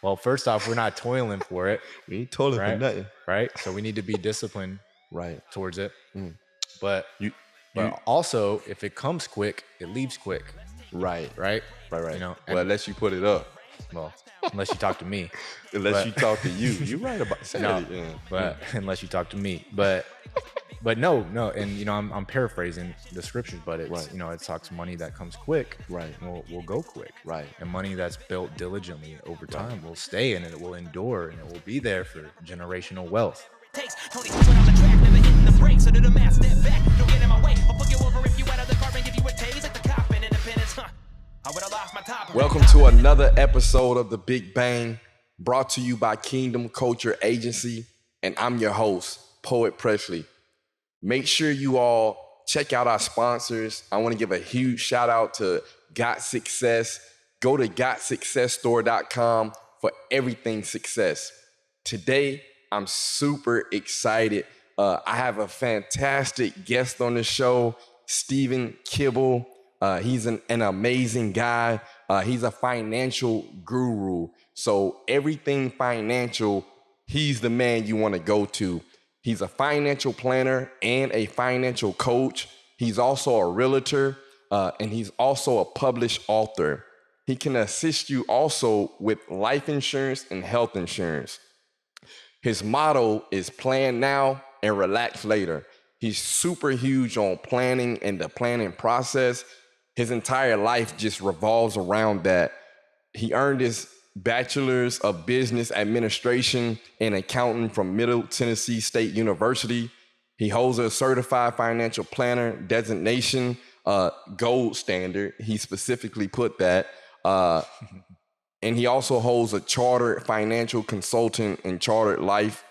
Well, first off, we're not toiling for it. We ain't toiling for Right. nothing. Right. So we need to be disciplined Right. towards it. Mm. But You also, if it comes quick, it leaves quick. right. Right. Right. You know, Well, unless you put it up. well, unless you talk to me. Unless you talk to you. You're right about saying No, it. Yeah. but unless you talk to me. But no, and you know, I'm paraphrasing the scriptures, but it's Right. you know, it talks money that comes quick, Right. will go quick, Right. and money that's built diligently over time will stay, and it will endure, and it will be there for generational wealth. Welcome to another episode of The Big Bang, brought to you by Kingdom Culture Agency, and I'm your host, Poet Presley. Make sure you all check out our sponsors. I want to give a huge shout out to Got Success. Go to gotsuccessstore.com for everything success. Today, I'm super excited. I have a fantastic guest on the show, Stephen Kibbel. He's an amazing guy. He's a financial guru. So everything financial, he's the man you want to go to. He's a financial planner and a financial coach. He's also a realtor, and he's also a published author. He can assist you also with life insurance and health insurance. His motto is plan now and relax later. He's super huge on planning and the planning process. His entire life just revolves around that. He earned his bachelor's of business administration and accounting from Middle Tennessee State University. He holds a certified financial planner designation, gold standard. He specifically put that. And he also holds a chartered financial consultant and chartered life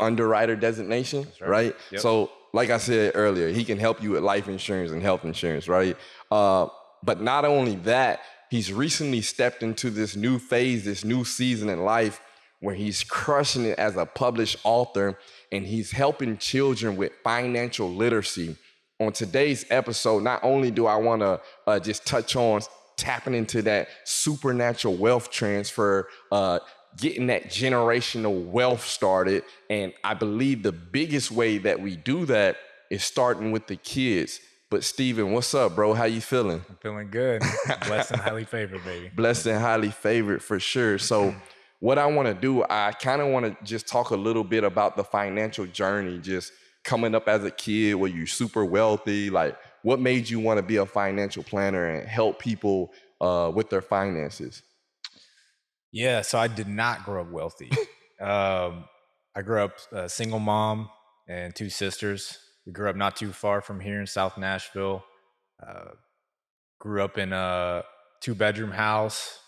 underwriter designation, right? Yep. So like I said earlier, he can help you with life insurance and health insurance, right? But not only that, he's recently stepped into this new phase, this new season in life where he's crushing it as a published author, and he's helping children with financial literacy. On today's episode, not only do I want to just touch on tapping into that supernatural wealth transfer, getting that generational wealth started. And I believe the biggest way that we do that is starting with the kids. But Stephen, what's up, bro? How you feeling? I'm feeling good. Blessed and highly favored, baby. Blessed and highly favored for sure. So what I want to do, I kind of want to just talk a little bit about the financial journey, just coming up as a kid where you're super wealthy. Like, what made you want to be a financial planner and help people with their finances? Yeah, so I did not grow up wealthy. I grew up a single mom and two sisters. We grew up not too far from here in South Nashville. Grew up in a 2-bedroom house,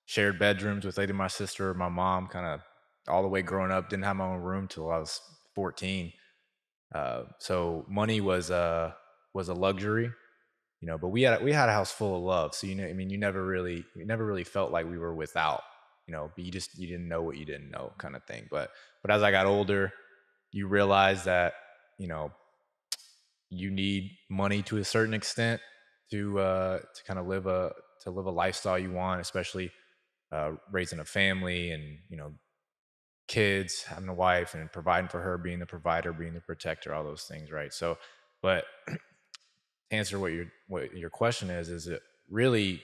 shared bedrooms with either my sister or my mom, kind of all the way growing up. Didn't have my own room till I was 14. So money was a luxury, you know, but we had a house full of love. So, you know, I mean, you never really felt like we were without, you know, but you didn't know what you didn't know, kind of thing. But as I got older, you realize that, you know, you need money to a certain extent to kind of live a lifestyle you want, especially raising a family and, you know, kids, having a wife and providing for her, being the provider, being the protector, all those things, right? So, but to answer what your question is it really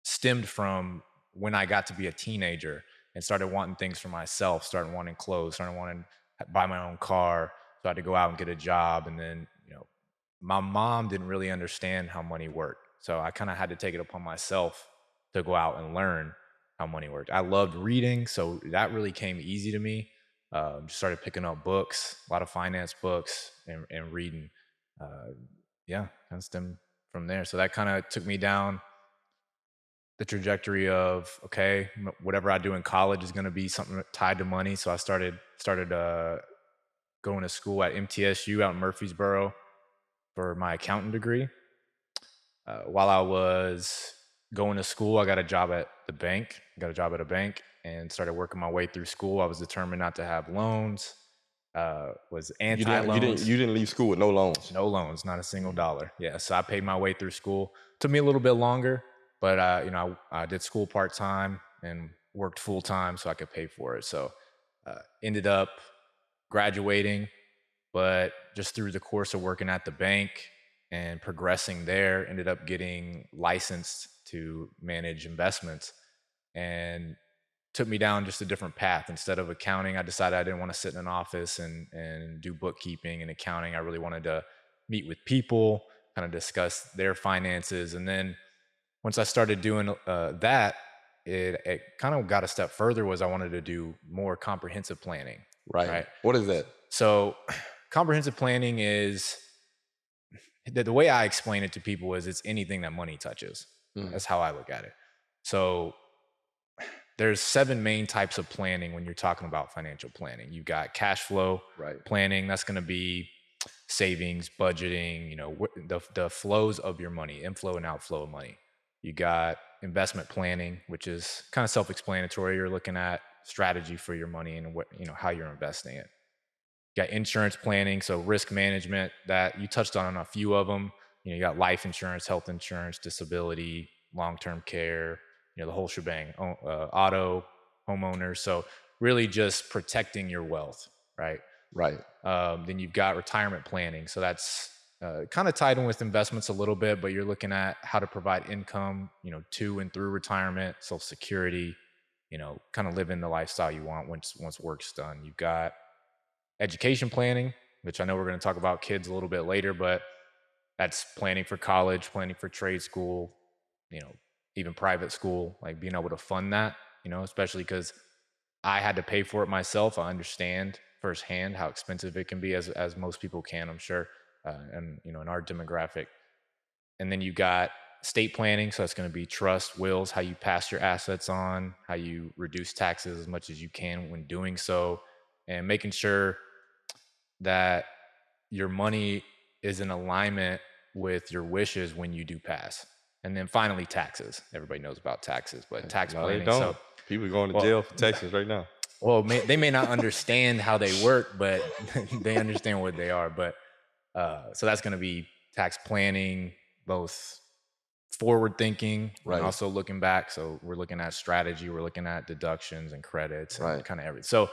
stemmed from when I got to be a teenager and started wanting things for myself, started wanting clothes, started wanting to buy my own car. So I had to go out and get a job. And then, you know, my mom didn't really understand how money worked. So I kind of had to take it upon myself to go out and learn how money worked. I loved reading, so that really came easy to me. Just started picking up books, a lot of finance books, and reading. Kind of stemmed from there. So that kind of took me down the trajectory of, okay, whatever I do in college is going to be something tied to money. So I started going to school at MTSU out in Murfreesboro for my accounting degree. While I was going to school, I got a job at a bank and started working my way through school. I was determined not to have loans, was anti-loans. You didn't leave school with no loans? No loans, not a single dollar. Yeah, so I paid my way through school. Took me a little bit longer, but you know, I did school part-time, and worked full time so I could pay for it. So ended up graduating, but just through the course of working at the bank and progressing there, ended up getting licensed to manage investments, and took me down just a different path. Instead of accounting, I decided I didn't want to sit in an office and do bookkeeping and accounting. I really wanted to meet with people, kind of discuss their finances. And then once I started doing that, it kind of got a step further. Was I wanted to do more comprehensive planning, Right. right? What is that? So comprehensive planning is the way I explain it to people is it's anything that money touches. Mm. That's how I look at it. So there's 7 main types of planning when you're talking about financial planning. You've got cash flow Right. planning. That's going to be savings, budgeting, the flows of your money, inflow and outflow of money. You got investment planning, which is kind of self-explanatory. You're looking at strategy for your money and how you're investing it. You got insurance planning, so risk management, that you touched on a few of them. You got life insurance, health insurance, disability, long-term care, the whole shebang, auto, homeowners. So really just protecting your wealth, right? Right. Then you've got retirement planning. So that's kind of tied in with investments a little bit, but you're looking at how to provide income, to and through retirement, Social Security, kind of living the lifestyle you want once work's done. You've got education planning, which I know we're going to talk about kids a little bit later, but that's planning for college, planning for trade school, even private school, like being able to fund that, especially because I had to pay for it myself. I understand firsthand how expensive it can be, as most people can, I'm sure, and in our demographic. And then you got estate planning, so that's going to be trust, wills, how you pass your assets on, how you reduce taxes as much as you can when doing so, and making sure that your money is in alignment with your wishes when you do pass. And then finally, taxes. Everybody knows about taxes, but tax No, they planning. don't. So, People going to well, jail for taxes right now. well, they may not understand how they work, but they understand what they are. But so that's going to be tax planning, both forward thinking and Right. also looking back. So we're looking at strategy, we're looking at deductions and credits and Right. kind of everything. So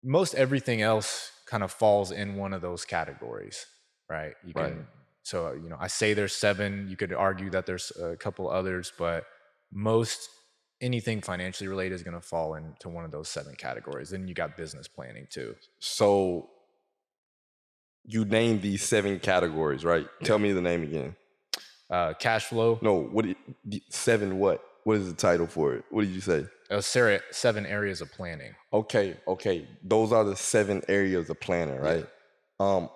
most everything else kind of falls in one of those categories, right? You can, Right. so, I say there's 7, you could argue that there's a couple others, but most anything financially related is going to fall into one of those 7 categories. Then you got business planning too. So you named these 7 categories, right? Yeah. Tell me the name again. Cash flow. No, 7 what? What is the title for it? What did you say? 7 areas of planning. Okay. Those are the 7 areas of planning, right? Yeah.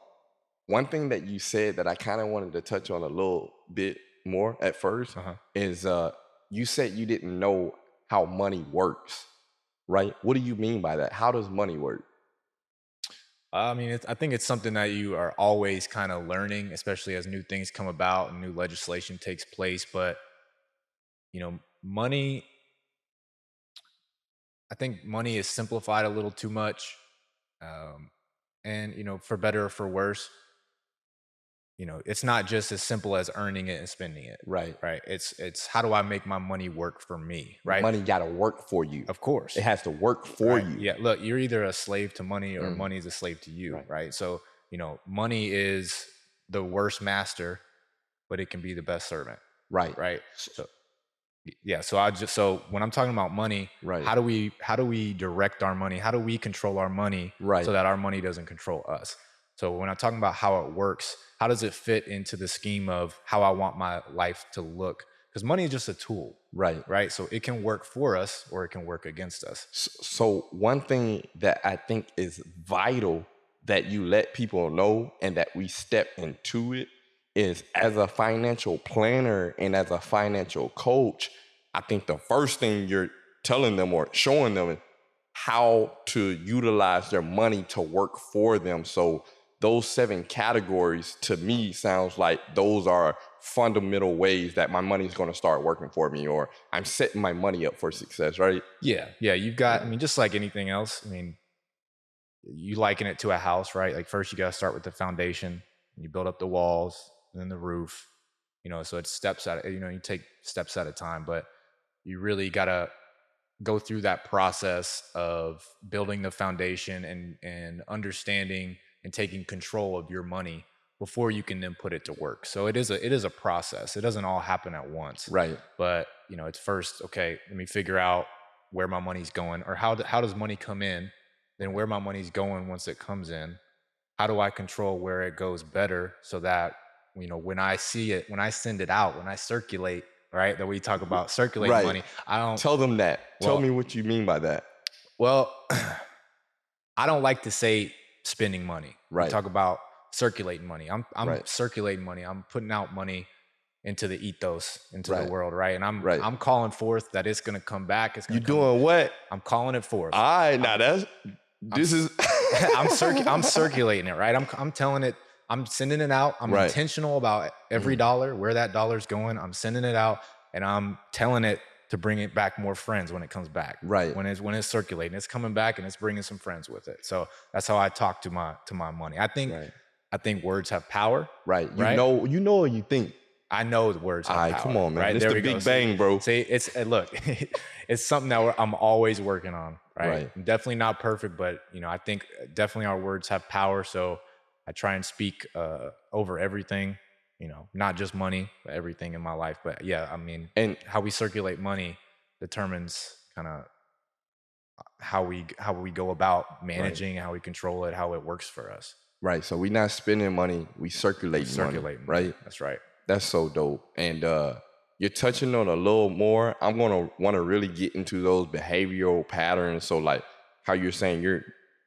One thing that you said that I kind of wanted to touch on a little bit more at first is you said you didn't know how money works, right? What do you mean by that? How does money work? I mean, I think it's something that you are always kind of learning, especially as new things come about and new legislation takes place. But, money, I think money is simplified a little too much. And, for better or for worse, it's not just as simple as earning it and spending it. Right. Right. It's how do I make my money work for me? Right. Money got to work for you. Of course. It has to work for you. Yeah. Look, you're either a slave to money or money is a slave to you. Right. So, money is the worst master, but it can be the best servant. Right. Right. So, yeah. So when I'm talking about money, how do we direct our money? How do we control our money so that our money doesn't control us? So when I'm talking about how it works, how does it fit into the scheme of how I want my life to look? Because money is just a tool. Right. So it can work for us or it can work against us. So one thing that I think is vital that you let people know and that we step into it is, as a financial planner and as a financial coach, I think the first thing you're telling them or showing them is how to utilize their money to work for them. So those 7 categories to me sounds like those are fundamental ways that my money is going to start working for me, or I'm setting my money up for success, right? Yeah. You've got, I mean, just like anything else, I mean, you liken it to a house, right? Like first you got to start with the foundation, and you build up the walls and then the roof, so it's steps at, you take steps at a time, but you really got to go through that process of building the foundation and understanding and taking control of your money before you can then put it to work. So it is a process. It doesn't all happen at once. Right. But it's first, okay, let me figure out where my money's going, or how does money come in, then where my money's going once it comes in. How do I control where it goes better so that when I see it, when I send it out, when I circulate, right? That we talk about circulating Right. money. I don't. Tell them that. Tell Well, me what you mean by that. well, I don't like to say spending money. We Right. talk about circulating money. I'm Right. circulating money. I'm putting out money into the ethos, into the Right. world, right? And I'm Right. I'm calling forth that it's going to come back. It's You going to come. doing what? I'm calling it forth. All right, now I'm this is I'm circulating it, right? I'm telling it. I'm sending it out. I'm right. intentional about every dollar, where that dollar's going. I'm sending it out, and I'm telling it to bring it back more friends when it comes back. Right. When it's circulating, it's coming back and it's bringing some friends with it. So that's how I talk to my money. Right. I think words have power. Right. Right. You know what you think. I know the words have All right, power. come on, man. Right This there the we go. Big Bang, bro. See, look, it's something that I'm always working on. Right. Right. I'm definitely not perfect, but I think definitely our words have power. So I try and speak over everything. Not just money, but everything in my life. But yeah, I mean, And how we circulate money determines kind of how we go about managing, how we control it, how it works for us. right. So we not spending money, we circulate money. Right. That's right. That's so dope. And you're touching on a little more. I'm gonna want to really get into those behavioral patterns. So like how you're saying you're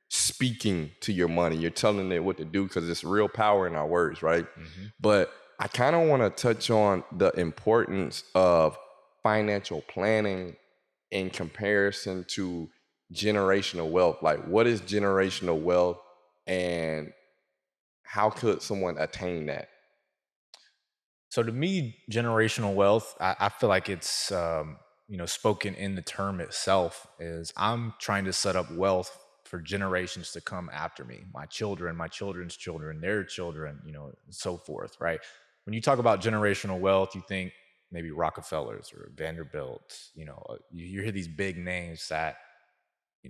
speaking to your money, you're telling it what to do because it's real power in our words, right? Mm-hmm. But I kind of want to touch on the importance of financial planning in comparison to generational wealth. Like, what is generational wealth, and how could someone attain that? So to me, generational wealth, I feel like it's spoken in the term itself, is I'm trying to set up wealth for generations to come after me, my children, my children's children, their children, and so forth, right? When you talk about generational wealth, you think maybe Rockefellers or Vanderbilts, you hear these big names that,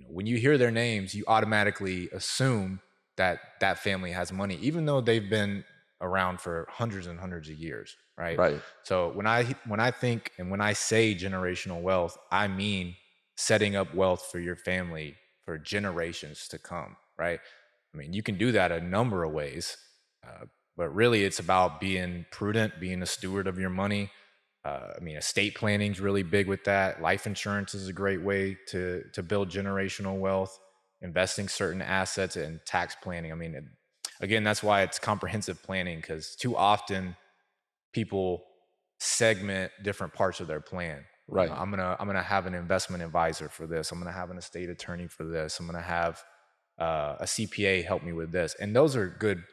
when you hear their names, you automatically assume that that family has money, even though they've been around for hundreds and hundreds of years, right? Right. So when I think and when I say generational wealth, I mean setting up wealth for your family for generations to come, right? I mean, you can do that a number of ways, but really it's about being prudent, being a steward of your money. I mean, estate planning is really big with that. Life insurance is a great way to build generational wealth. Investing certain assets and tax planning. I mean, again, that's why it's comprehensive planning, because too often people segment different parts of their plan. Right. I'm gonna have an investment advisor for this. I'm gonna have an estate attorney for this. I'm gonna have a CPA help me with this. And those are good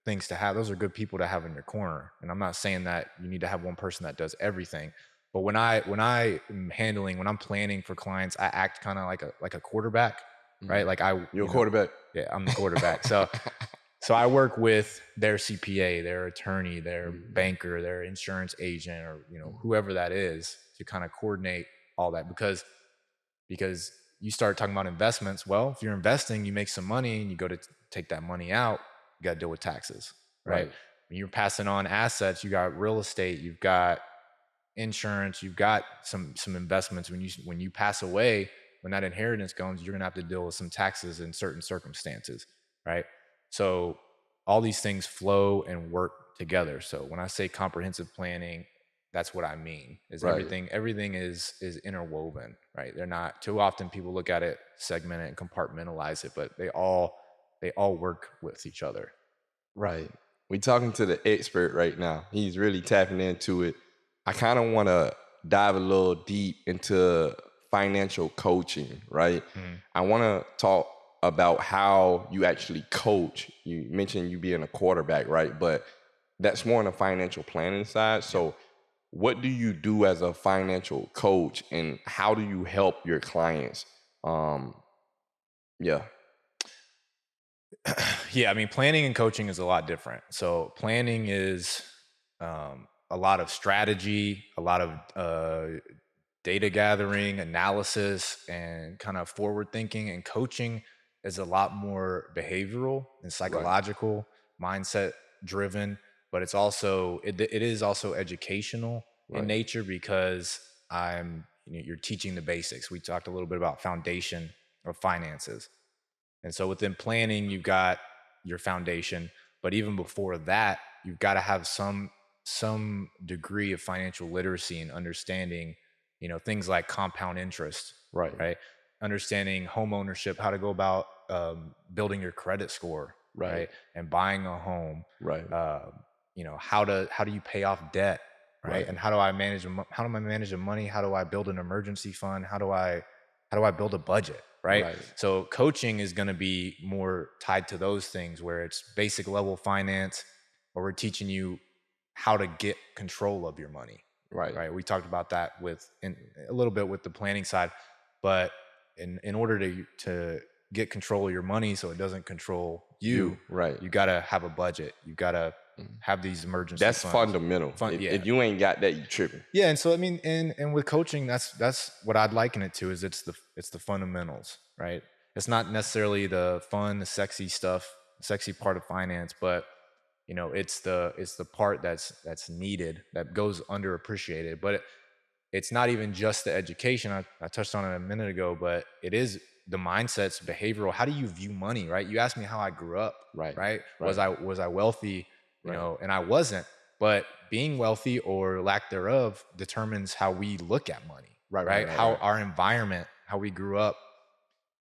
things to have. Those are good people to have in your corner. And I'm not saying that you need to have one person that does everything. But when I'm planning for clients, I act kind of like a quarterback, right? Like You're a quarterback. Yeah, I'm the quarterback. So I work with their CPA, their attorney, their banker, their insurance agent, or whoever that is, to kind of coordinate all that, because you start talking about investments. Well, if you're investing, you make some money and you go to take that money out, you got to deal with taxes, right? When you're passing on assets, you got real estate, you've got insurance, you've got some investments. When you pass away, when that inheritance comes, you're gonna have to deal with some taxes in certain circumstances, right? So all these things flow and work together. So when I say comprehensive planning, that's what I mean. Is Right. everything is interwoven, right? They're not, too often people look at it, segment it, and compartmentalize it, but they all work with each other. Right. We talking to the expert right now. He's really tapping into it. I kind of want to dive a little deep into financial coaching, right? I want to talk about how you actually coach. You mentioned you being a quarterback, right? But that's more on the financial planning side. So what do you do as a financial coach, and how do you help your clients? Yeah. Yeah, I mean, planning and coaching is a lot different. So planning is a lot of strategy, a lot of data gathering, analysis, and kind of forward thinking. And coaching is a lot more behavioral and Right. psychological, mindset driven, but it is also educational in Right. nature because you're teaching the basics. We talked a little bit about foundation of finances. And so within planning, you've got your foundation, but even before that, you've got to have some degree of financial literacy and understanding, things like compound interest, Right. right? Understanding home ownership, how to go about building your credit score, Right. right? And buying a home. Right. How do you pay off debt, right? Right. And how do I manage the money? How do I build an emergency fund? How do I build a budget, right? Right. So coaching is going to be more tied to those things where it's basic level finance, where we're teaching you how to get control of your money, Right. right? We talked about that a little bit with the planning side, but in order to get control of your money so it doesn't control you, Right. you got to have a budget. You got to have these emergency That's funds. fundamental. Yeah. If you ain't got that, you tripping. Yeah, and so I mean, and with coaching, that's what I'd liken it to. Is it's the fundamentals, right? It's not necessarily the fun, the sexy stuff, sexy part of finance, but it's the part that's needed, that goes underappreciated. But it's not even just the education. I touched on it a minute ago, but it is the mindsets, behavioral. How do you view money, right? You asked me how I grew up, Right. right? Right. Was I wealthy, Right. and I wasn't. But being wealthy or lack thereof determines how we look at money, right? How our environment, how we grew up,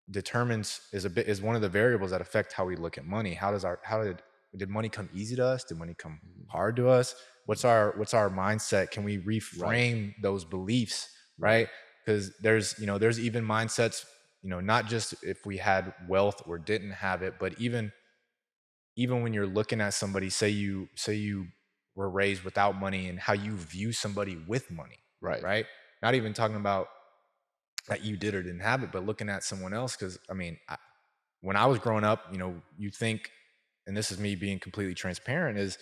determines is one of the variables that affect how we look at money. Did money come easy to us? Did money come hard to us? What's our mindset? Can we reframe those beliefs, right? Because there's even mindsets, not just if we had wealth or didn't have it, but even when you're looking at somebody, say you were raised without money, and how you view somebody with money, Right. right? Not even talking about that you did or didn't have it, but looking at someone else. Because I mean, when I was growing up, you think, and this is me being completely transparent, is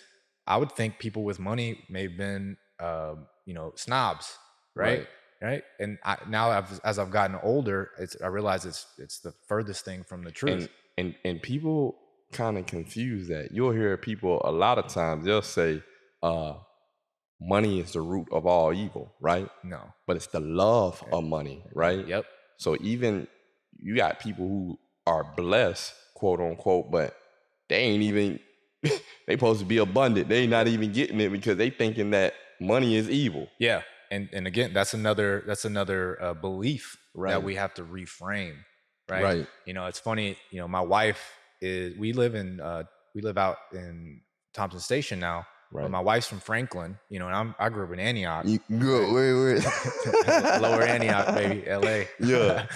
I would think people with money may have been, snobs, right? Right. And as I've gotten older, I realize it's the furthest thing from the truth. And people kind of confuse that. You'll hear people a lot of times, they'll say, money is the root of all evil, right? No. But it's the love of money, right? Yep. So even you got people who are blessed, quote unquote, but they ain't even they supposed to be abundant. They not even getting it because they thinking that money is evil. Yeah. And again, that's another belief that Right. we have to reframe, right? Right. It's funny, my wife we live out in Thompson Station now, but Right. my wife's from Franklin, and I grew up in Antioch. You good? Wait. Lower Antioch, baby, LA. Yeah.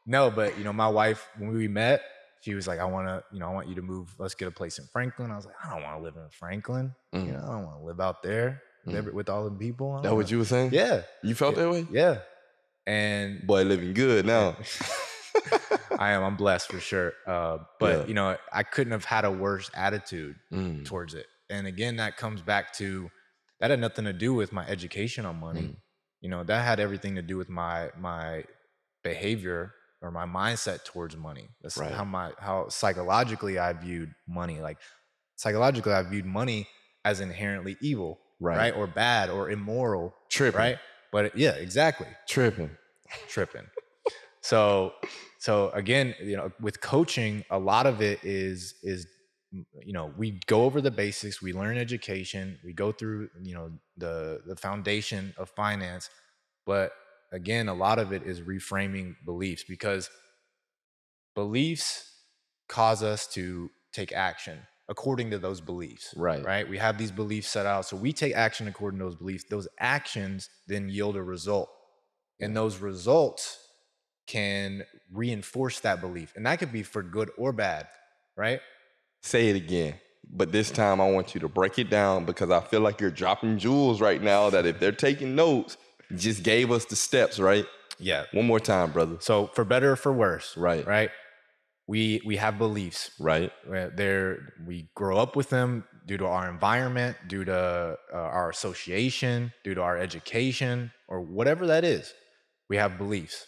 No, but my wife, when we met, she was like, I want you to move. Let's get a place in Franklin. I was like, I don't want to live in Franklin. I don't want to live out there with all the people. That what you were saying? Yeah. You felt that way? Yeah. And boy, living good now. I'm blessed for sure. But I couldn't have had a worse attitude towards it. And again, that comes back to, that had nothing to do with my education on money. That had everything to do with my behavior or my mindset towards money. That's how psychologically I viewed money. Like psychologically, I viewed money as inherently evil, right? Or bad or immoral, Tripping. right? But yeah, exactly. Tripping. So again, with coaching, a lot of it is we go over the basics, we learn education, we go through the foundation of finance, but again, a lot of it is reframing beliefs, because beliefs cause us to take action according to those beliefs. Right. We have these beliefs set out, so we take action according to those beliefs. Those actions then yield a result, and those results can reinforce that belief, and that could be for good or bad, right? Say it again, but this time I want you to break it down, because I feel like you're dropping jewels right now that if they're taking notes, you just gave us the steps, right? Yeah. One more time, brother. So for better or for worse, right? We have beliefs, right? We grow up with them. due to our environment, due to our association, due to our education, or whatever that is, we have beliefs.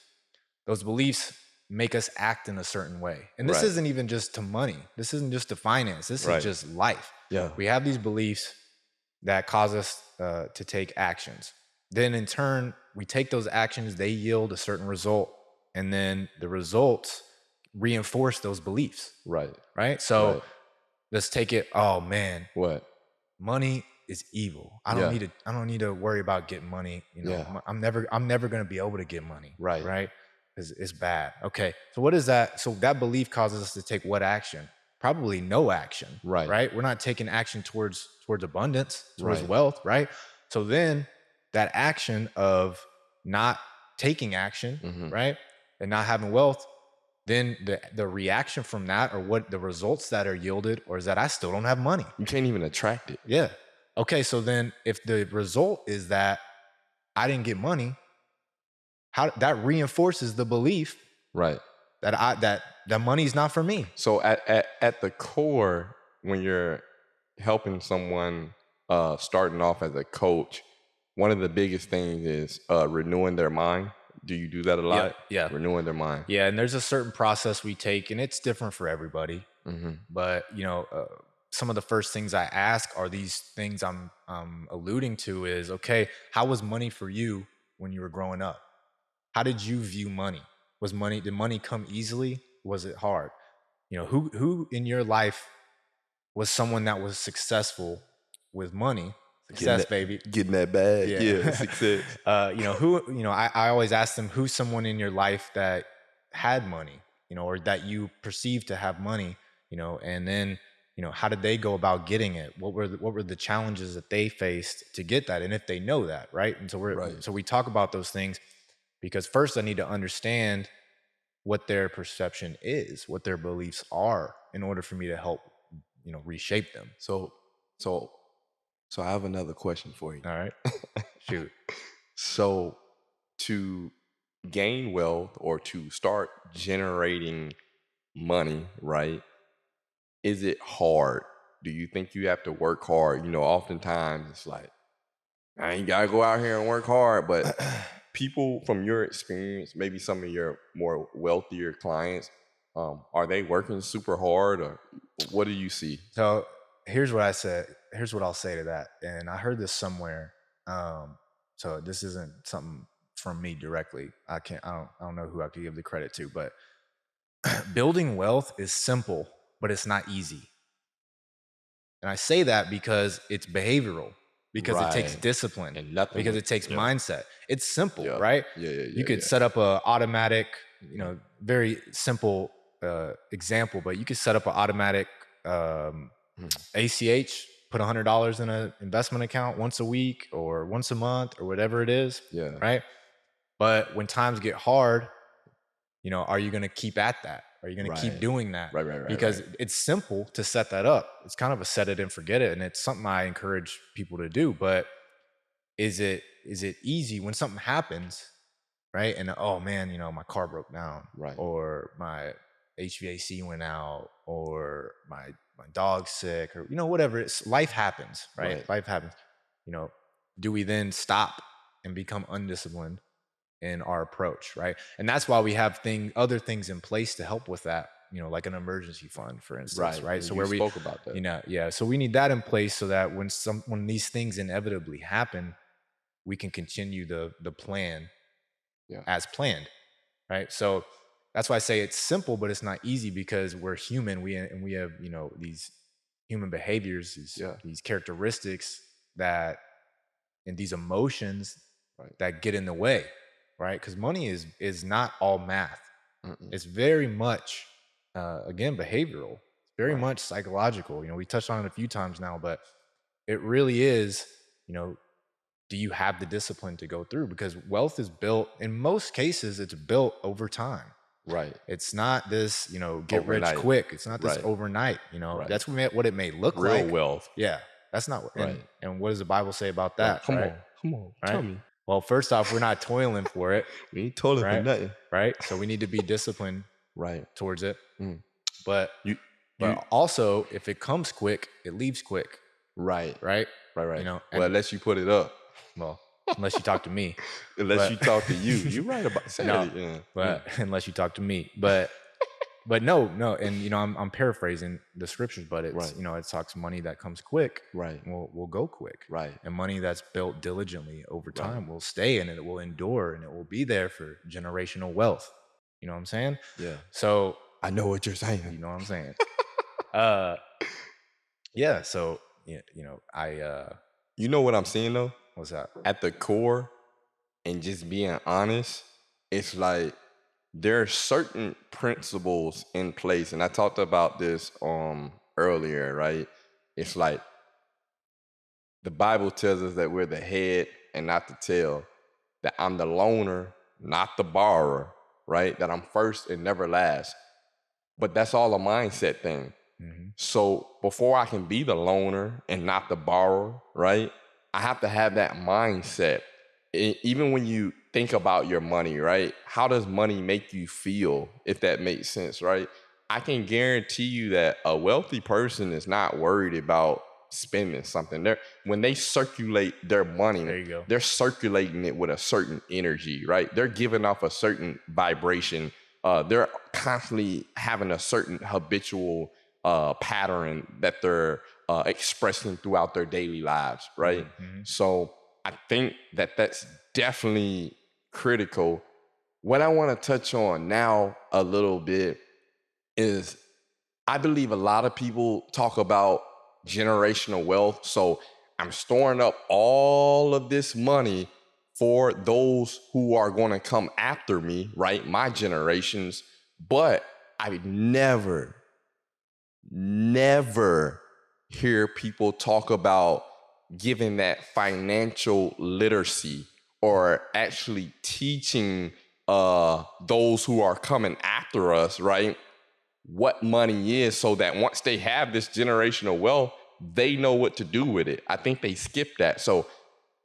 Those beliefs make us act in a certain way. And this Right. isn't even just to money. This isn't just to finance. This is Right. just life. Yeah. We have these beliefs that cause us to take actions. Then in turn, we take those actions, they yield a certain result. And then the results reinforce those beliefs. Right. Right. So Right. let's take it. Oh man, What? money is evil. I don't need to worry about getting money. You know, Yeah. I'm never going to be able to get money. Right. Right. Because it's bad. Okay. So what is that? So that belief causes us to take what action? Probably no action. Right. Right. We're not taking action towards abundance, towards Right. wealth. Right. So then that action of not taking action, right, and not having wealth, then the reaction from that, or what the results that are yielded, or is that I still don't have money. You can't even attract it. Yeah. Okay. So then if the result is that I didn't get money, how that reinforces the belief Right. that money's not for me. So at the core, when you're helping someone starting off as a coach, one of the biggest things is renewing their mind. Do you do that a lot? Yeah. Renewing their mind. Yeah. And there's a certain process we take, and it's different for everybody. But some of the first things I ask are these things I'm alluding to is, okay, how was money for you when you were growing up? How did you view money? Did money come easily? Was it hard? Who in your life was someone that was successful with money? Success, baby. Getting that bag. Yeah, success. I always ask them, who's someone in your life that had money, or that you perceived to have money, and then, how did they go about getting it? What were the challenges that they faced to get that? And if they know that, right? And so we talk about those things, because first I need to understand what their perception is, what their beliefs are, in order for me to help, reshape them. So I have another question for you. All right. Shoot. So to gain wealth or to start generating money, right? Is it hard? Do you think you have to work hard? Oftentimes it's like, I ain't gotta go out here and work hard, but people from your experience, maybe some of your more wealthier clients, are they working super hard, or what do you see? So here's what I'll say to that. And I heard this somewhere. So this isn't something from me directly. I don't know who I could give the credit to, but building wealth is simple, but it's not easy. And I say that because it's behavioral, because it takes discipline, and nothing, because it takes mindset. It's simple, right? Yeah. You could set up a automatic, very simple example, but you could set up an automatic ACH, put $100 in an investment account once a week or once a month or whatever it is. Yeah. Right. But when times get hard, are you going to keep at that? Are you going to keep doing that? Right. Because it's simple to set that up. It's kind of a set it and forget it. And it's something I encourage people to do. But is it easy when something happens, right? And oh man, my car broke down, right? Or my HVAC went out, or my dog's sick, or whatever. It's life happens, right? Life happens. Do we then stop and become undisciplined in our approach, right? And that's why we have other things in place to help with that, like an emergency fund, for instance, right? So where we spoke about that, so we need that in place so that when these things inevitably happen, we can continue the plan as planned, right? So that's why I say it's simple, but it's not easy, because we're human. We have these human behaviors, these characteristics and these emotions that get in the way. Right? Because money is not all math. It's very much, again, behavioral. It's very much psychological. We touched on it a few times now, but it really is, do you have the discipline to go through? Because wealth is built, in most cases, it's built over time. Right. It's not this, get overnight. Rich quick. It's not this overnight, That's what it may look like. Real wealth. Yeah. That's not right. And what does the Bible say about that? Come on. Tell me. Well, first off, we're not toiling for it. We ain't toiling for nothing. Right. So we need to be disciplined towards it. Mm. But also, if it comes quick, it leaves quick. Right. right? Right. Well, And unless you put it up. well, unless you talk to me, Unless but you talk to you. You're right about no, saying it. Yeah. but unless you talk to me, but no, and I'm paraphrasing the scriptures, but it's Right. it talks money that comes quick, Right. will go quick, Right. and money that's built diligently over Right. time will stay, and it will endure, and it will be there for generational wealth. You know what I'm saying? Yeah. So I know what you're you saying. know what I'm saying. uh, yeah. So You know what I'm seeing though? what's that? At the core, and just being honest, it's like there are certain principles in place, and I talked about this earlier, right? It's like the Bible tells us that we're the head and not the tail, that I'm the loaner, not the borrower, right? That I'm first and never last. But that's all a mindset thing. Mm-hmm. So before I can be the loaner and not the borrower, right? I have to have that mindset. Even when you think about your money, right? How does money make you feel, if that makes sense, right? I can guarantee you that a wealthy person is not worried about spending something. When they circulate their money, There you go. they're circulating it with a certain energy, right? They're giving off a certain vibration. They're constantly having a certain habitual pattern that they're expressing throughout their daily lives, right? Mm-hmm. So I think that that's definitely critical. What I want to touch on now a little bit is I believe a lot of people talk about generational wealth. So I'm storing up all of this money for those who are going to come after me, right? My generations. But I never hear people talk about giving that financial literacy or actually teaching those who are coming after us, right, what money is, so that once they have this generational wealth, they know what to do with it. I think they skip that. So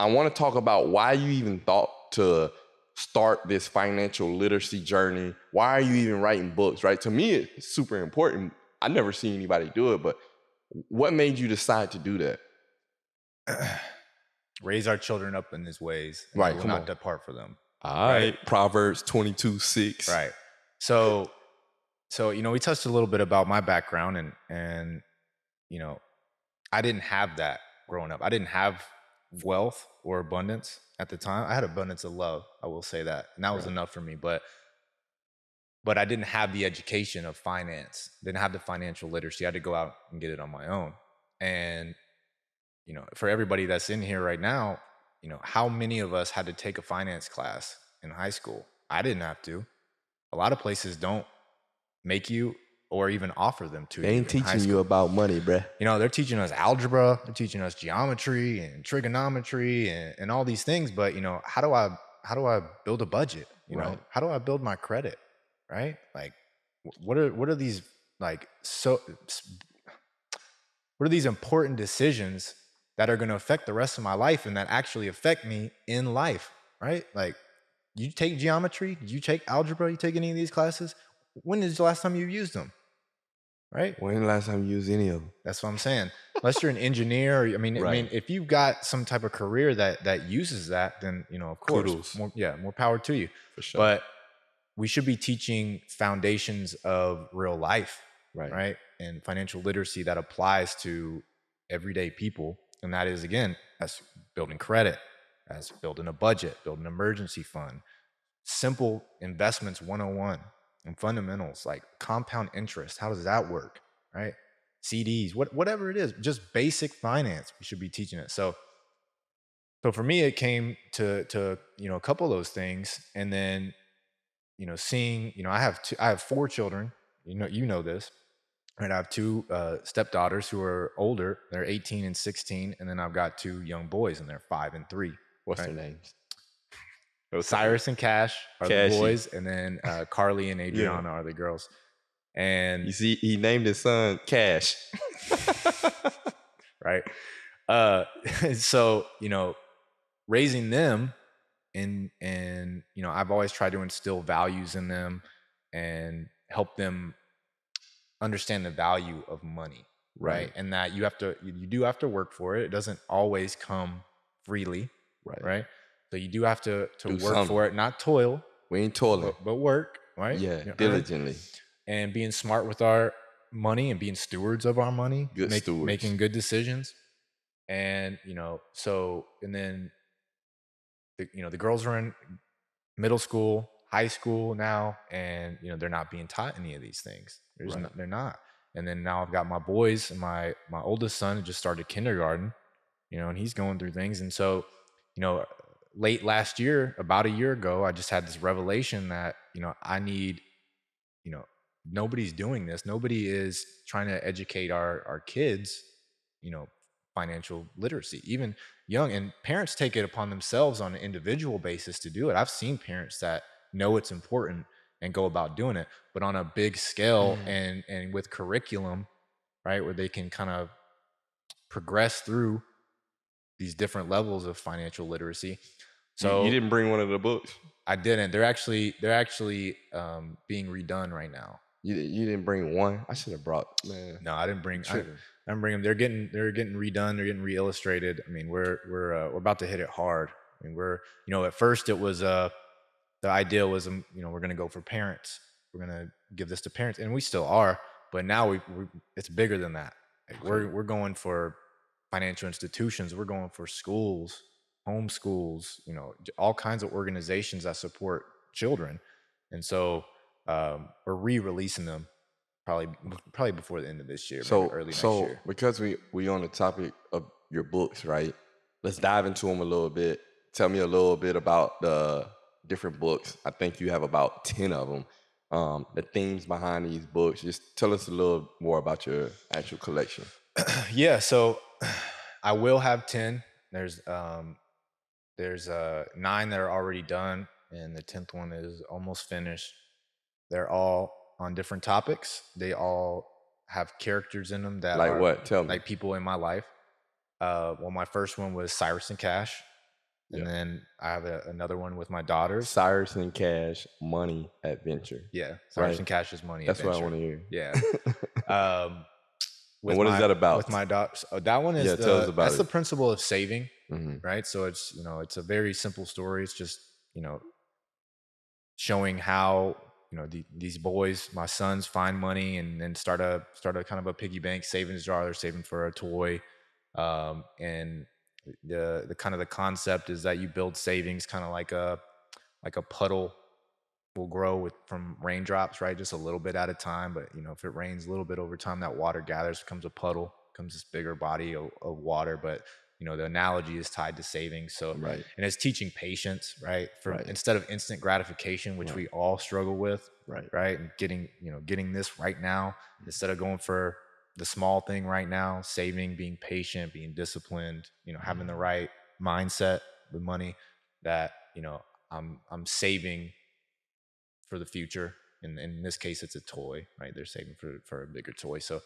I want to talk about why you even thought to start this financial literacy journey. Why are you even writing books, right? To me, it's super important. I never seen anybody do it, but what made you decide to do that? Raise our children up in his ways, and Right, we will come not on. depart from them. All right. Proverbs 22:6. Right. So we touched a little bit about my background, and I didn't have that growing up. I didn't have wealth or abundance at the time. I had abundance of love, I will say that, and that was Right. enough for me. But I didn't have the education of finance. Didn't have the financial literacy. I had to go out and get it on my own. And for everybody that's in here right now, how many of us had to take a finance class in high school? I didn't have to. A lot of places don't make you or even offer them to They you ain't in high teaching you school. about money, bruh. They're teaching us algebra, they're teaching us geometry and trigonometry and all these things. But how do I build a budget? Right. How do I build my credit? Right? Like, what are these like what are these important decisions that are going to affect the rest of my life and that actually affect me in life? Right? Like, you take geometry, did you take algebra, you take any of these classes? When is the last time you used them? Right? When the last time you used any of them? That's what I'm saying. Unless you're an engineer, Right. if you've got some type of career that uses that, then of course, Kudos. more power to you. For sure. But we should be teaching foundations of real life, right? And financial literacy that applies to everyday people, and that is, again, as building credit, as building a budget, building an emergency fund, simple investments 101 and fundamentals like compound interest. How does that work? Right? CDs, whatever it is, just basic finance. We should be teaching it. So for me, it came to a couple of those things, and then seeing I have 4 children. You know this, right? I have 2 stepdaughters who are older. They're 18 and 16, and then I've got 2 young boys, and they're 5 and 3. What's right? their names? Cyrus and Cash are Cashy. the boys, and then Carly and Adriana are the girls. And You see, he named his son Cash. right. So raising them, and I've always tried to instill values in them and help them understand the value of money. right? And that you do have to work for it. It doesn't always come freely, Right. right? So you do have to Do work something. for it, not toil, We ain't toiling. but work, right? Yeah, You earn diligently. and being smart with our money and being stewards of our money, Good stewards. making good decisions. And, so, and then, the girls are in middle school, high school now, and, they're not being taught any of these things. Right. They're not. And then now I've got my boys, and my oldest son just started kindergarten, and he's going through things. And so, you know, late last year, about a year ago, I just had this revelation that, I need, you know, nobody's doing this. Nobody is trying to educate our kids, you know, financial literacy, even young. And parents take it upon themselves on an individual basis to do it. I've seen parents that know it's important and go about doing it, but on a big scale and with curriculum, right, where they can kind of progress through these different levels of financial literacy. You So didn't bring one of the books? I didn't. They're actually being redone right now. You didn't bring one? I should have brought, man. No, I didn't bring. I Tripping. didn't bring them. They're getting redone. They're getting re-illustrated. I mean, we're about to hit it hard. I mean, at first it was the idea was we're gonna go for parents. We're gonna give this to parents, and we still are. But now it's bigger than that. Like, Okay. we're going for financial institutions. We're going for schools, homeschools. All kinds of organizations that support children, and so we're re-releasing them probably before the end of this year, maybe early next year. Because we on the topic of your books, right? Let's dive into them a little bit. Tell me a little bit about the different books. I think you have about 10 of them. The themes behind these books. Just tell us a little more about your actual collection. Yeah, so I will have 10. There's 9 that are already done, and the 10th one is almost finished. They're all on different topics. They all have characters in them that Like are what? Tell me. like people in my life. Well, my first one was Cyrus and Cash, and Yeah. then I have another one with my daughters. Cyrus and Cash, Money Adventure. Yeah, Cyrus Right. and Cash's Money That's Adventure. what I want to hear. Yeah. And what is that about? With my daughters, that one is Yeah, tell us about that's it. the principle of saving, Mhm. right? So it's a very simple story. It's just showing how these boys, my sons, find money and then start a kind of a piggy bank savings jar. They're saving for a toy, and the kind of the concept is that you build savings kind of like a puddle will grow from raindrops, right? Just a little bit at a time. But if it rains a little bit over time, that water gathers, becomes a puddle, becomes this bigger body of water. But the analogy is tied to savings. So, Right. and it's teaching patience, right? Right. Instead of instant gratification, which we all struggle with, Right. And getting this right now, instead of going for the small thing right now, saving, being patient, being disciplined, having the right mindset with money, that I'm saving for the future. And in this case, it's a toy, right? They're saving for a bigger toy. So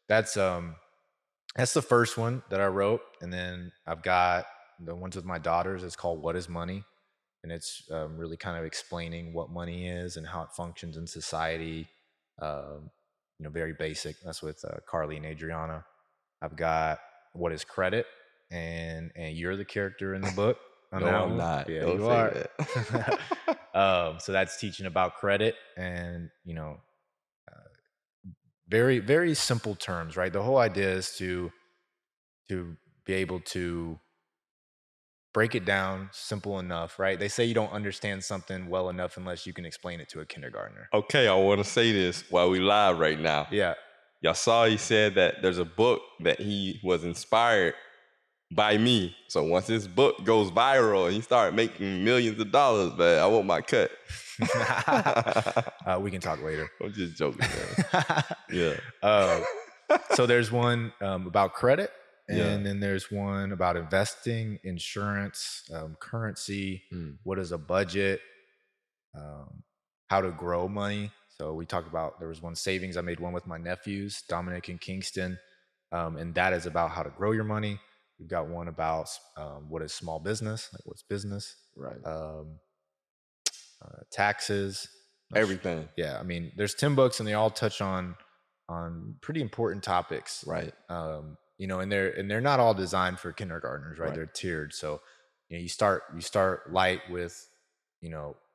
that's the first one that I wrote. And then I've got the ones with my daughters. It's called What is Money? And it's really kind of explaining what money is and how it functions in society. Very basic. That's with Carly and Adriana. I've got What is Credit? And you're the character in the book. On No, that I'm one. not. Yeah, Don't you say are. that. So that's teaching about credit and, very, very simple terms, right? The whole idea is to be able to break it down simple enough, right? They say you don't understand something well enough unless you can explain it to a kindergartner. Okay, I want to say this while we live right now. Yeah. Y'all saw he said that there's a book that he was inspired by me. So once this book goes viral and he start making millions of dollars, man, I want my cut. We can talk later. I'm just joking, man. Yeah. So there's one about credit, and Yeah. then there's one about investing, insurance, currency, what is a budget, how to grow money. So we talked about, there was one savings. I made one with my nephews, Dominic and Kingston, and that is about how to grow your money. We've got one about what is small business, like what's business, Right. Taxes, Everything. Yeah, I mean, there's 10 books and they all touch on on pretty important topics. Right. And they're not all designed for kindergartners, right? Right. They're tiered. So, you start light with,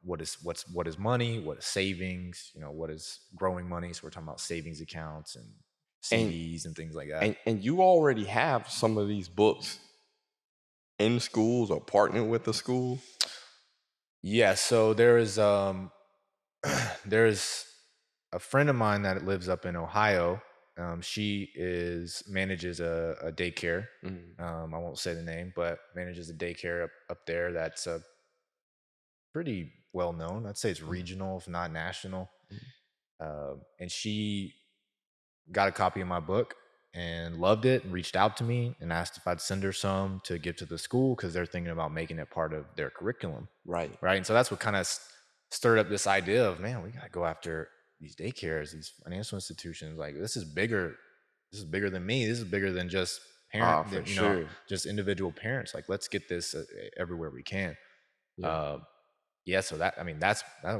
what is money, what is savings, what is growing money. So we're talking about savings accounts and And CDs and things like that. and you already have some of these books in schools or partnered with the school. Yeah. So there's a friend of mine that lives up in Ohio. She is manages a daycare. Mhm. I won't say the name, but manages a daycare up there that's pretty well known. I'd say it's Mhm. regional, if not national. Mhm. And she got a copy of my book and loved it and reached out to me and asked if I'd send her some to give to the school because they're thinking about making it part of their curriculum. Right. Right. And so that's what kind of stirred up this idea of, man, we got to go after these daycares, these financial institutions. Like, this is bigger. This is bigger than me. This is bigger than just Ah, for sure. just individual parents. Like, let's get this everywhere we can. Yeah. Uh, yeah. So that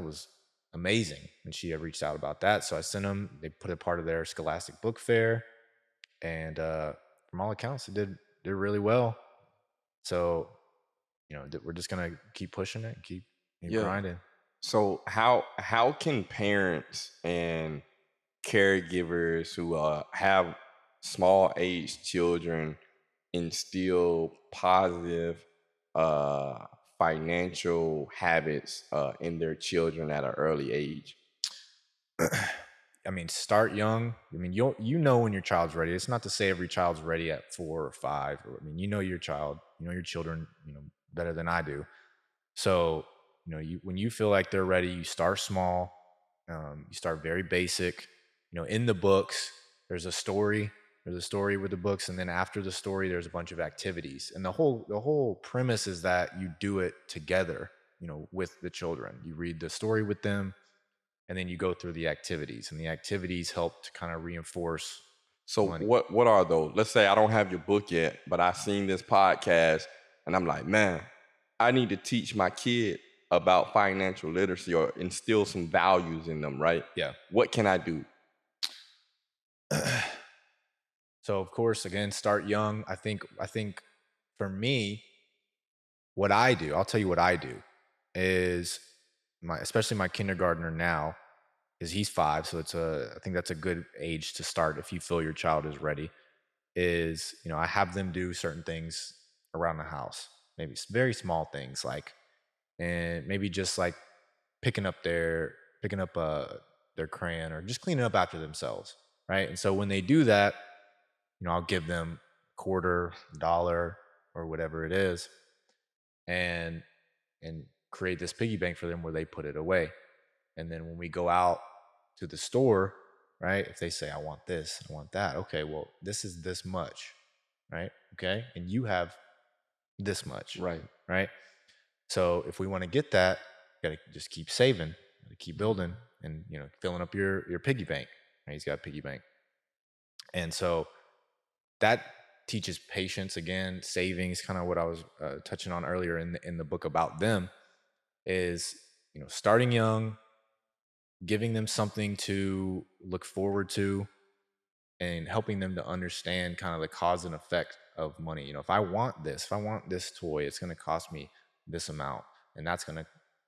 was amazing. And she had reached out about that. So I sent them, they put it part of their Scholastic Book Fair. And from all accounts, it did really well. So, we're just going to keep pushing it and keep Yeah. grinding. So how can parents and caregivers who have small age children instill positive financial habits in their children at an early age? I mean, start young. I mean, you know when your child's ready. It's not to say every child's ready at 4 or 5. I mean, your child, your children, better than I do. So, when you feel like they're ready, you start small. You start very basic. In the books, there's a story. There's a story with the books, and then after the story, there's a bunch of activities. And the whole premise is that you do it together. With the children, you read the story with them, and then you go through the activities. And the activities help to kind of reinforce So money. what are those? Let's say I don't have your book yet, but I seen this podcast and I'm like, man, I need to teach my kid about financial literacy or instill some values in them, right? Yeah. What can I do? So of course, again, start young. I think for me, what I do, I'll tell you what I do is especially my kindergartner now, is he's 5, so I think that's a good age to start if you feel your child is ready. Is, I have them do certain things around the house, maybe very small things like, and maybe just like picking up their crayon or just cleaning up after themselves, right? And so when they do that, I'll give them quarter, dollar, or whatever it is, and create this piggy bank for them where they put it away. And then when we go out to the store, right? If they say, I want this, I want that. Okay, well, this is this much, right? Okay. And you have this much, Right. right? So if we want to get that, you got to just keep saving, gotta keep building, and filling up your piggy bank. Right? He's got a piggy bank, and so that teaches patience again, savings. Kind of what I was touching on earlier in the book about them is starting young, giving them something to look forward to, and helping them to understand kind of the cause and effect of money. If I want this toy, it's going to cost me this amount, and that's going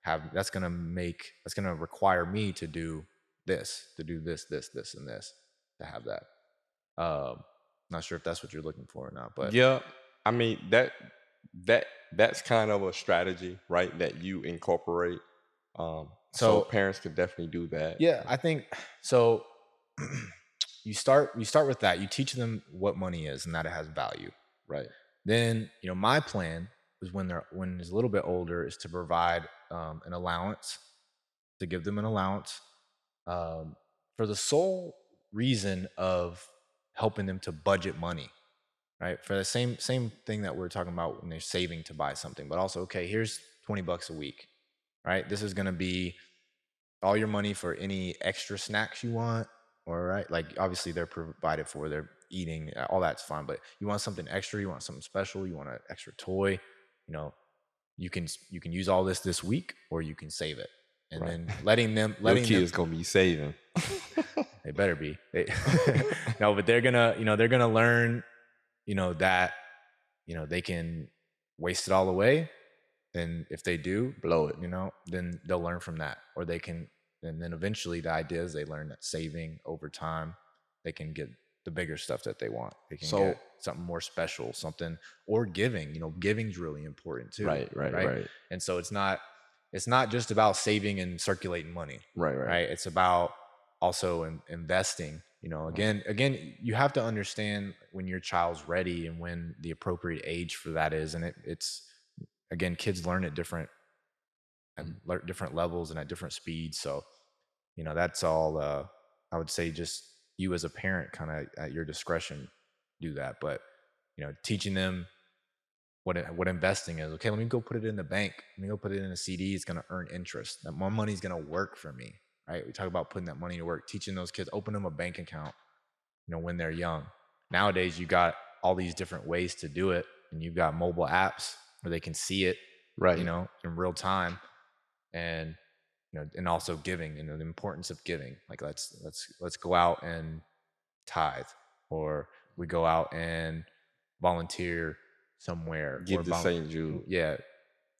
to require me to do this, and this to have that. Not sure if that's what you're looking for or not, but Yeah. I mean that that's kind of a strategy, right? That you incorporate. So so parents could definitely do that. yeah, I think so. You start with that. You teach them what money is and that it has value. Right. Then, my plan is when he's a little bit older is to provide an allowance, to give them an allowance, um, for the sole reason of helping them to budget money, right? For the same thing that we're talking about when they're saving to buy something, but also, okay, here's $20 a week, right? This is going to be all your money for any extra snacks you want. All right, like obviously they're provided for, they're eating, all that's fine. But you want something extra, you want something special, you want an extra toy, you can use all this week, or you can save it. And Right. then Your letting kid them, is gonna be saving. They better be. No, but they're gonna, they're gonna learn, that, they can waste it all away. And if they do, Blow it. then they'll learn from that. Or they can, and then eventually the idea is they learn that saving over time, they can get the bigger stuff that they want. They can So get something more special, something, or giving. Giving's really important too, right? right, And so it's not just about saving and circulating money, right. right? It's about also investing. Again, you have to understand when your child's ready and when the appropriate age for that is, and it's again, kids learn at different levels and at different speeds. So, that's all. I would say just you as a parent, kind of at your discretion, do that. But teaching them what investing is. Okay, let me go put it in the bank. Let me go put it in a CD. It's going to earn interest. That my money's going to work for me, right? We talk about putting that money to work. Teaching those kids, open them a bank account, when they're young. Nowadays, you got all these different ways to do it, and you've got mobile apps where they can see it, Right. in real time, and and also giving, the importance of giving. Like let's go out and tithe, or we go out and volunteer somewhere, Give to St. Jude. yeah,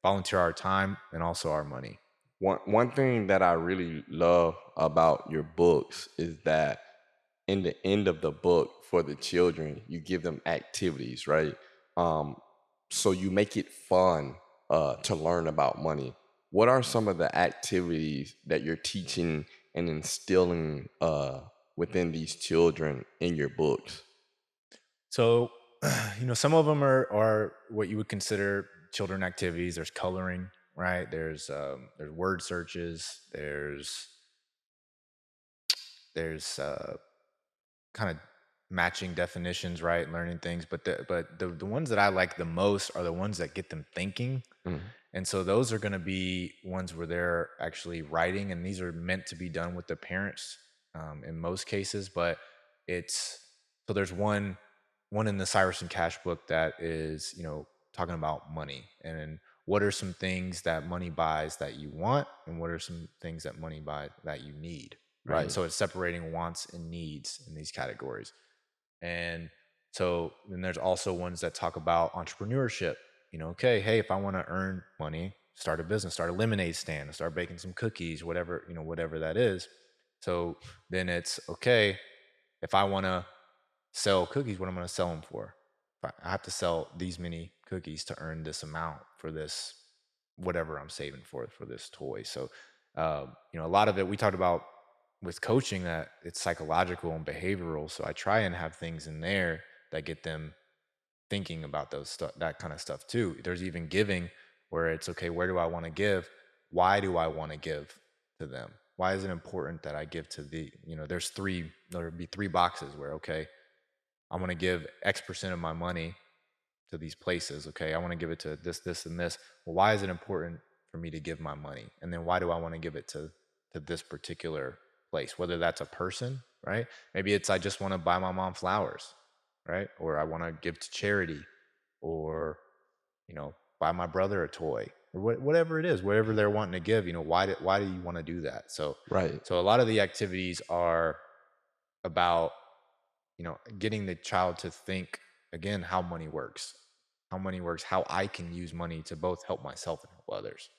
volunteer our time and also our money. One thing that I really love about your books is that in the end of the book for the children, you give them activities, right? Um, so you make it fun to learn about money. What are some of the activities that you're teaching and instilling within these children in your books? So, some of them are what you would consider children activities. There's coloring, right? There's word searches. There's kind of matching definitions, right? Learning things, but the ones that I like the most are the ones that get them thinking. Mhm. And so those are going to be ones where they're actually writing, and these are meant to be done with the parents in most cases. But it's so there's one in the Cyrus and Cash book that is talking about money, and what are some things that money buys that you want, and what are some things that money buys that you need, right? And Right. so it's separating wants and needs in these categories. And so then there's also ones that talk about entrepreneurship. Okay, hey, if I want to earn money, start a business, start a lemonade stand, start baking some cookies, whatever that is. So then it's okay, if I want to sell cookies, what I'm going to sell them for. I have to sell these many cookies to earn this amount for this, whatever I'm saving for this toy. So, a lot of it we talked about with coaching, that it's psychological and behavioral. So I try and have things in there that get them thinking about that kind of stuff too. There's even giving, where it's okay, where do I want to give? Why do I want to give to them? Why is it important that I give to there'll be three boxes where, okay, I want to give X% of my money to these places. Okay, I want to give it to this, and this. Well, why is it important for me to give my money? And then why do I want to give it to this particular place? Whether that's a person, right? Maybe it's I just want to buy my mom flowers, right? Or I want to give to charity, or buy my brother a toy, or whatever it is, whatever they're wanting to give. Why do you want to do that? So Right. so a lot of the activities are about getting the child to think, again, how money works, how I can use money to both help myself and help others.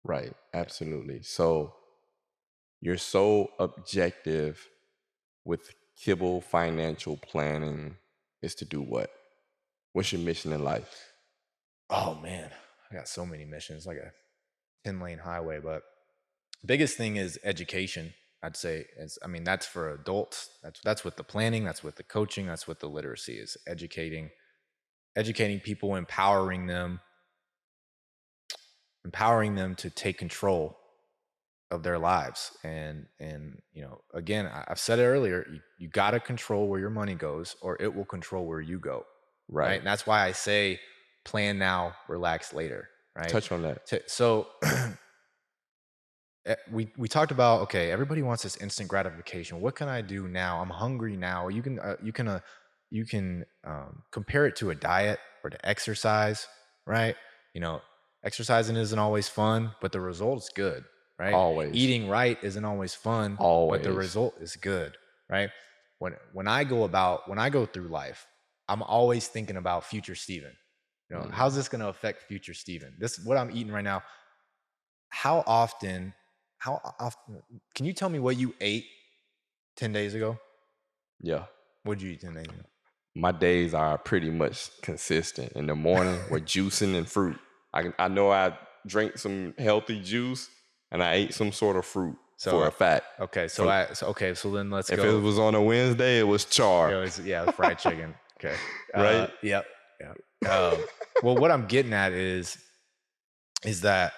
Right. Absolutely. So you're so objective with Kibbel financial planning is to do what? What's your mission in life? Oh man, I got so many missions, like a 10-lane highway. But biggest thing is education. I'd say that's for adults. That's with the planning, that's with the coaching, that's with the literacy, is educating people, empowering them to take control of their lives. And again, I've said it earlier, you got to control where your money goes, or it will control where you go, right? Right. And that's why I say plan now, relax later, right? Touch on that. So we talked about, okay, everybody wants this instant gratification. What can I do now? I'm hungry now. You can compare it to a diet or to exercise, right? you know Exercising isn't always fun, but the result's good, right? Always. Eating right isn't always fun, but the Always. result is good, right? When I go through life, I'm always thinking about future Steven. How's this going to affect future Steven? This what I'm eating right now. How often? How often? Can you tell me what you ate 10 days ago? Yeah. What did you eat 10 days ago? My days are pretty much consistent. In the morning, we're juicing and fruit. I know I drank some healthy juice and I ate some sort of fruit for a fact. Okay, so then let's If go. it was on a Wednesday, it was char. It was fried chicken. Okay. Right? Yep. Well, what I'm getting at is that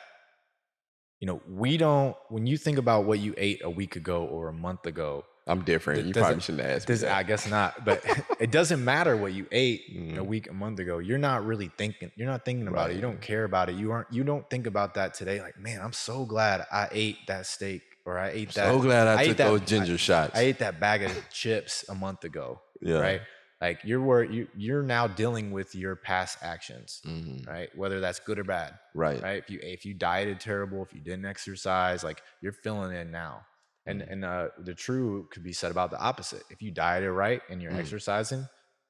we don't. When you think about what you ate a week ago or a month ago, I'm different. You probably shouldn't ask me that. I guess not. But it doesn't matter what you ate a week, a month ago. You're not really thinking. You're not thinking about it. You don't care about it. You don't think about that today. Like, man, I'm so glad I ate that steak, or I ate that. So glad I took ate those ginger shots. I ate that bag of chips a month ago. Yeah. Right. Like you're now dealing with your past actions, right? Whether that's good or bad, Right. Right. If you dieted terrible, if you didn't exercise, like you're feeling it now. And the true could be said about the opposite. If you dieted right and you're exercising,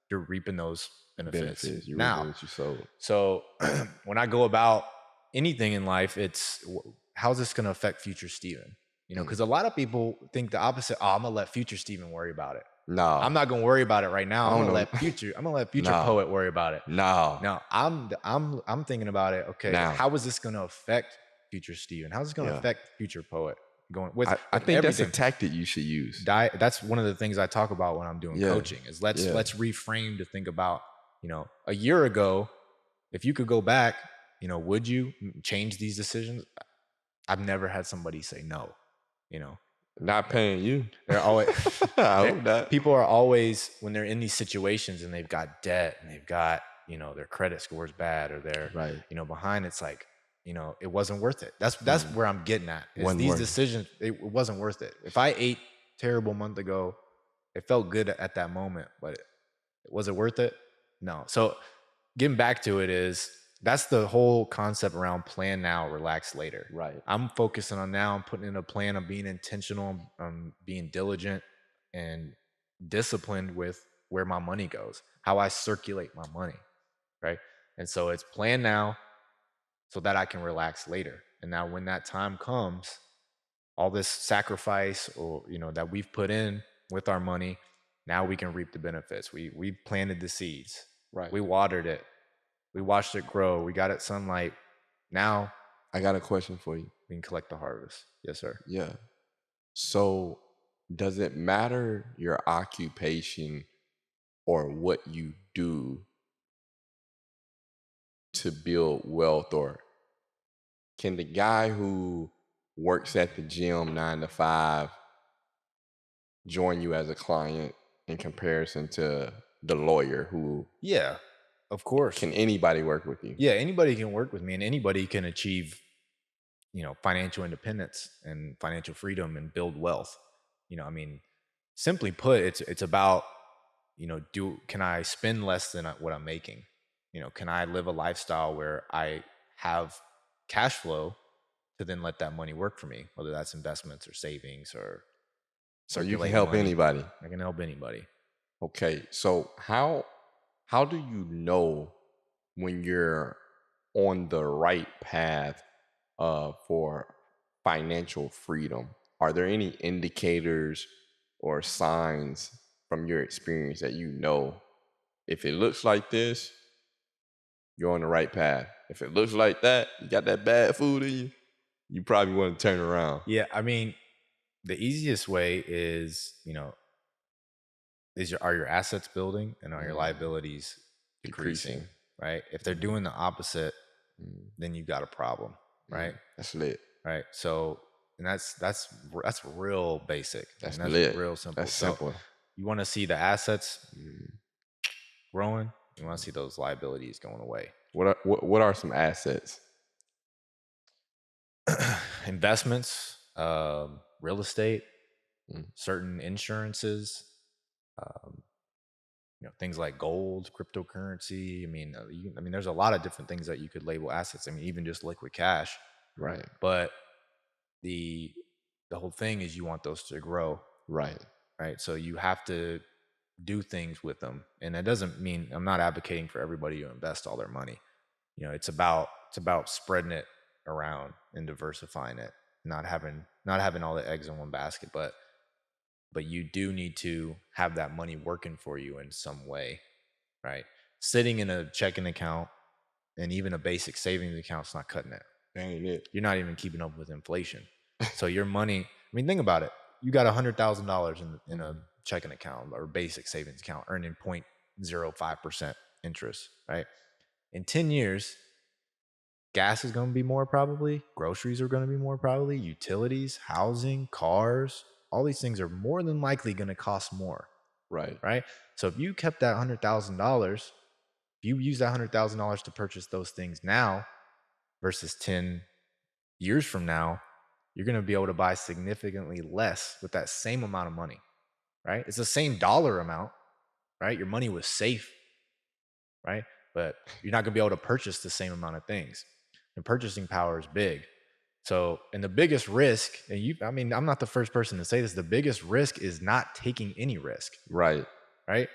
you're reaping those benefits. You now. what you sowed. So when I go about anything in life, it's how's this going to affect future Steven? Because a lot of people think the opposite. Oh, I'm gonna let future Steven worry about it. No, I'm not gonna worry about it right now. I'm gonna let future Poet worry about it. No, I'm thinking about it. Okay, how is this gonna affect future Steven? How's this gonna affect future Poet? Going with I think everything. that's a tactic you should use. That's one of the things I talk about when I'm doing coaching. Is let's reframe to think about a year ago, if you could go back, would you change these decisions? I've never had somebody say no. Not paying you. They're always I hope not. People are always, when they're in these situations and they've got debt and they've got, their credit score is bad, or they're behind, it's like, it wasn't worth it. That's where I'm getting at. Is these decisions, it wasn't worth it. If I ate terrible a month ago, it felt good at that moment, but was it worth it? No. So getting back to it is, that's the whole concept around plan now, relax later. Right. I'm focusing on now. I'm putting in a plan. I'm being intentional. I'm being diligent and disciplined with where my money goes, how I circulate my money. Right. And so it's plan now so that I can relax later. And now when that time comes, all this sacrifice or, that we've put in with our money, now we can reap the benefits. We planted the seeds. Right. We watered it. We watched it grow. We got it sunlight. Now I got a question for you. we can collect the harvest. Yes, sir. Yeah. So does it matter your occupation or what you do to build wealth? Or can the guy who works at the gym 9 to 5 join you as a client in comparison to the lawyer who... Yeah. Of course. Can anybody work with you? Yeah, anybody can work with me, and anybody can achieve, financial independence and financial freedom and build wealth. Simply put, it's about, can I spend less than what I'm making? Can I live a lifestyle where I have cash flow to then let that money work for me, whether that's investments or savings or... So you can help anybody. I can help anybody. Okay, so how do you know when you're on the right path for financial freedom? Are there any indicators or signs from your experience that if it looks like this, you're on the right path? If it looks like that, you got that bad food in you, you probably want to turn around. Yeah, the easiest way is, are your assets building and are your liabilities decreasing? Right? If they're doing the opposite, then you got a problem, right? That's lit. Right. So, and that's real basic. That's lit. Real simple. That's simple. You want to see the assets growing. You want to see those liabilities going away. What are some assets? Investments, real estate, certain insurances, things like gold, cryptocurrency. There's a lot of different things that you could label assets. Even just liquid cash. Right. But the whole thing is you want those to grow. Right. right? So you have to do things with them. And that doesn't mean I'm not advocating for everybody to invest all their money. It's about spreading it around and diversifying it, not having all the eggs in one basket, but you do need to have that money working for you in some way, right? Sitting in a checking account and even a basic savings account's not cutting it. That ain't it. You're not even keeping up with inflation. So your money, think about it. You got $100,000 in a checking account or basic savings account earning 0.05% interest, right? In 10 years, gas is going to be more probably, groceries are going to be more probably, utilities, housing, cars, all these things are more than likely going to cost more, Right. right? So if you kept that $100,000, if you use that $100,000 to purchase those things now versus 10 years from now, you're going to be able to buy significantly less with that same amount of money, right? It's the same dollar amount, right? Your money was safe, right? But you're not going to be able to purchase the same amount of things. And purchasing power is big. So, and the biggest risk, I'm not the first person to say this, the biggest risk is not taking any risk, Right. right?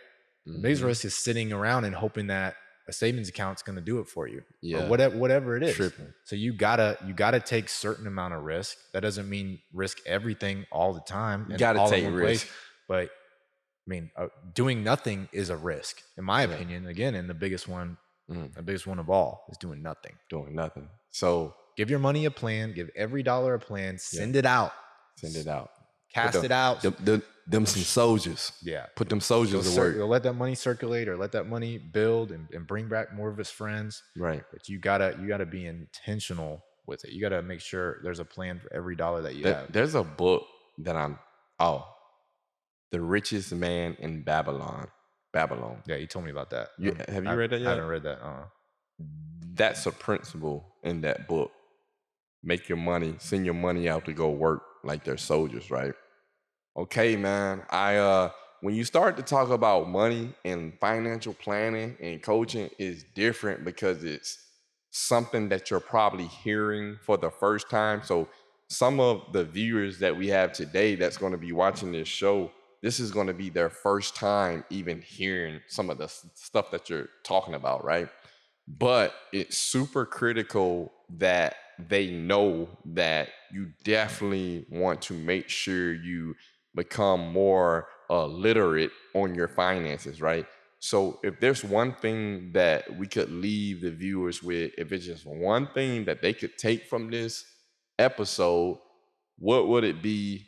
The biggest risk is sitting around and hoping that a savings account's going to do it for you, or whatever it is. Tripping. So you gotta take certain amount of risk. That doesn't mean risk everything all the time. You gotta all take in one risk. place, but doing nothing is a risk, in my opinion. Again, and the biggest one of all is doing nothing. Doing nothing. So give your money a plan. Give every dollar a plan. Send it out. Send it out. Cast it out. Them some soldiers. Yeah. Put them soldiers to work. You'll let that money circulate, or let that money build and bring back more of his friends. Right. But you gotta be intentional with it. You gotta make sure there's a plan for every dollar that you have. There's a book that The Richest Man in Babylon. Yeah, you told me about that. Have you read that yet? I haven't read that. That's a principle in that book. Send your money out to go work like they're soldiers, right? Okay, man. When you start to talk about money and financial planning and coaching, is different because it's something that you're probably hearing for the first time. So some of the viewers that we have today that's going to be watching this show, this is going to be their first time even hearing some of the stuff that you're talking about, right? But it's super critical that they know that you definitely want to make sure you become more literate on your finances, right? So if there's one thing that we could leave the viewers with, if it's just one thing that they could take from this episode, what would it be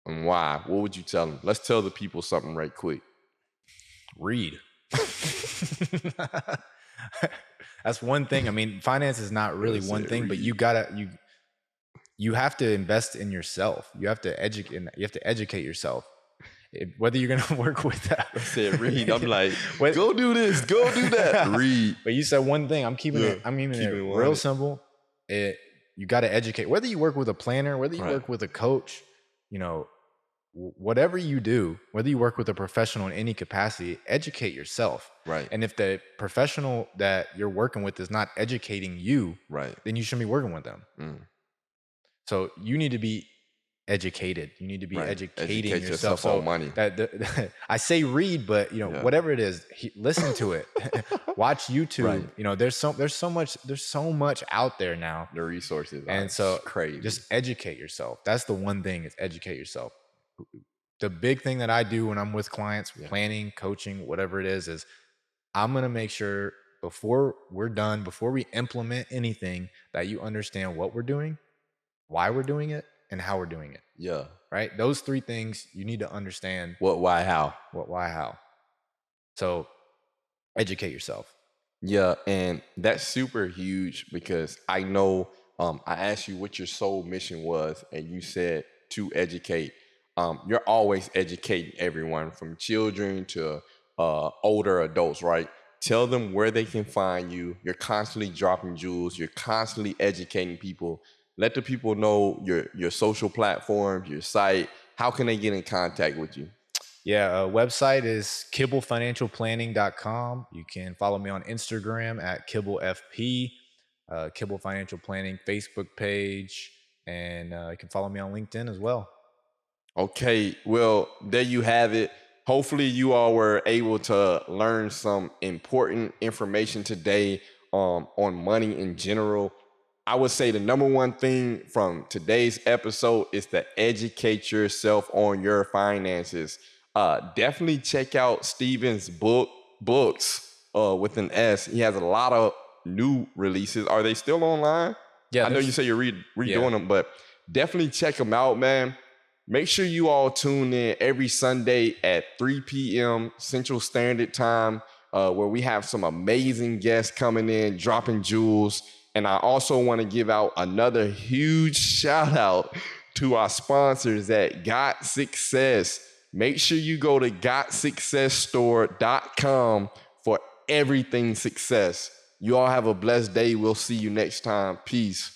and why? What would you tell them? Let's tell the people something right quick. Read. That's one thing. Finance is not really one thing, but you have to invest in yourself. You have to educate yourself. Whether you're gonna work with that. I said read. I'm like, go do this, go do that. Read. But you said one thing. I'm keeping it real simple. You got to educate. Whether you work with a planner, whether you work with a coach, whatever you do, whether you work with a professional in any capacity, educate yourself. Right. And if the professional that you're working with is not educating you, then you shouldn't be working with them. So you need to be educated. You need to be educating yourself. on money. I say read, but whatever it is, listen to it. Watch YouTube. There's so much out there now. The resources, and so crazy. Just educate yourself. That's the one thing, is educate yourself. The big thing that I do when I'm with clients, planning, coaching, whatever it is I'm gonna make sure before we're done, before we implement anything, that you understand what we're doing, why we're doing it, and how we're doing it. Yeah. Right? Those three things you need to understand. What, why, how. What, why, how. So educate yourself. Yeah, and that's super huge because I know I asked you what your soul mission was, and you said to educate. You're always educating everyone from children to older adults, right? Tell them where they can find you. You're constantly dropping jewels. You're constantly educating people. Let the people know your social platforms, your site. How can they get in contact with you? Yeah, website is kibbelfinancialplanning.com. You can follow me on Instagram at kibbelfp, Kibbel Financial Planning Facebook page, and you can follow me on LinkedIn as well. Okay, well, there you have it. Hopefully, you all were able to learn some important information today on money in general. I would say the number one thing from today's episode is to educate yourself on your finances. Definitely check out Steven's books with an S. He has a lot of new releases. Are they still online? Yeah, I know you there's say you're yeah. redoing them, but definitely check them out, man. Make sure you all tune in every Sunday at 3 p.m. Central Standard Time, where we have some amazing guests coming in, dropping jewels. And I also want to give out another huge shout out to our sponsors at Got Success. Make sure you go to gotsuccessstore.com for everything success. You all have a blessed day. We'll see you next time. Peace.